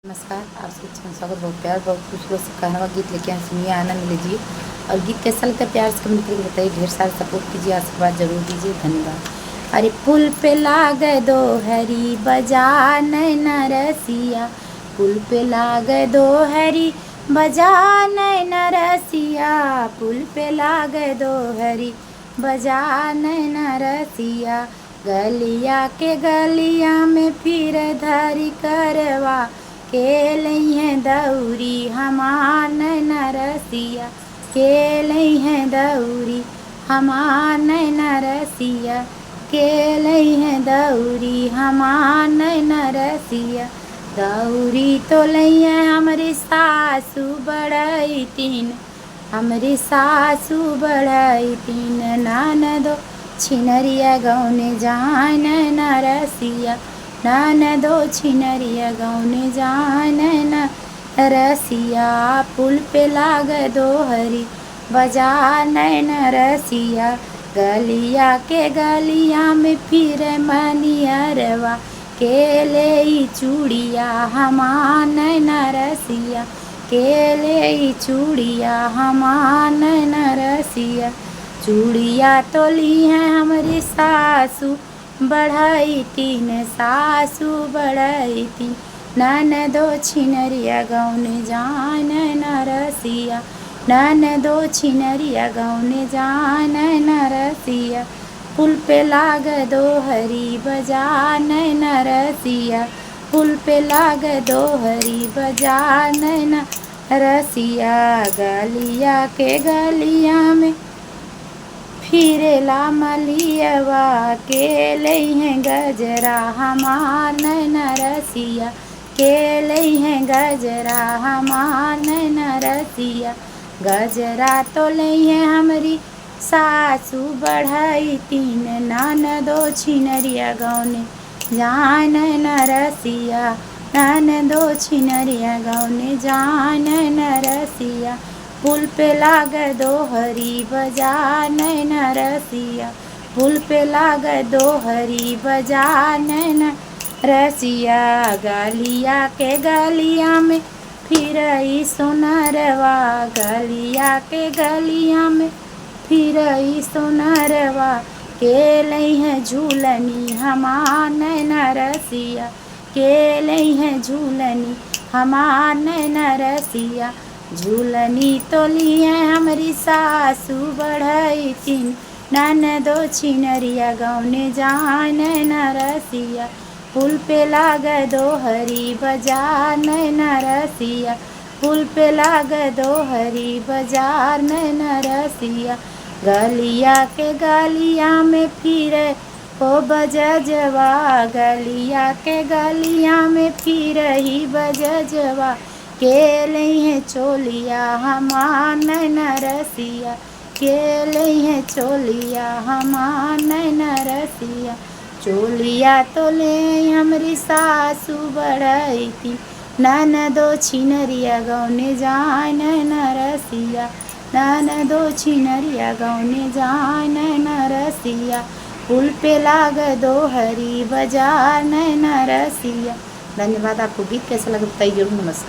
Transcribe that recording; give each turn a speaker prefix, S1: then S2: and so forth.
S1: नमस्कार, आप सबका स्वागत। बहुत प्यार बहुत खूबसूरत से कहना गीत लेके आए, सुनिए, आनंद लीजिए। और गीत कैसा लगता है प्यार से कमेंट करके बताइए। ढेर सारा सपोर्ट कीजिए, आशीर्वाद जरूर दीजिए। धन्यवाद। अरे पुल पे लागे दो हरी बजा नैना रसिया, पुल पे लागे दो हरी बजा नैना रसिया, पुल पे लागे दो हरी बजा नैना रसिया। गलिया के गलिया में फिर धरी करवा के लइहें दौरी हमार नैना रसिया, के लइहें दौरी हमार नैना रसिया, के लइहें दौरी हमार नैना रसिया। दौरी तो लइहें हमरी सासू बढ़ैतीन, हमरी सासू बढ़ैतीन। ननदो छिनरिया गौने जाए नैना रसिया, ननदो छिनरिया गौने जाए नैना रसिया। पुल पे लागे दो हरी बजा नैना रसिया, गलिया के गलिया में फिर मनियरवा के ले चूड़िया हमार नैना रसिया, के ले चूड़िया हमार नैना रसिया। चूड़िया तो ली हैं हमारी सासू बढ़ैतीन, सासू बढ़ैतीन। ननदो छिनरिया गौने जाए नैना रसिया, ननदो छिनरिया गौने जाए नैना रसिया। पुल पे लागे दो हरी बजा नैना रसिया, पुल पे लागे दो हरी बजा नैना रसिया। गलिया के गलिया में फिरेला मलियवा के लइहें गजरा हमार नैना रसिया, के लइहें गजरा हमार नैना रसिया। गजरा तो लइहें हमरी सासू बढ़ैतीन, ननदो छिनरिया गौने जाए नैना रसिया, ननदो छिनरिया गौने जाए नैना रसिया। पुल पे लागे दो हरी बजा नैना रसिया, पुल पे लागे दो हरी बजा नैना रसिया। गलिया के गलिया में फिर सोनरवा, गलिया के गलिया में फिर सोनरवा के लइहें झूलनी हमार नैना रसिया, के लइहें झूलनी हमार नैना रसिया। झूलनी तो लिए हमरी सासू बढ़ैतीन, ननदो छिनरिया गौने जाए नैना रसिया। पुल पे लागे दो हरी बजार नैना रसिया, पुल पे लागे दो हरी बजार नैना रसिया। गलिया के गलिया में फिरे ओ बजजवा, गलिया के गलिया में फिर ही बजजवा के लइहें चोलिया हमार नैना रसिया, के लइहें चोलिया हमार नैना रसिया। चोलिया तो ले हमरी सासू बढ़ैतीन, ननदो छिनरिया गौने जाए नैना रसिया, ननदो छिनरिया गौने जाए नैना रसिया। पुल पे लागे दो हरी बजार नैना रसिया। धन्यवाद। आपको गीत कैसा लगा बताइए जरूर। नमस्कार।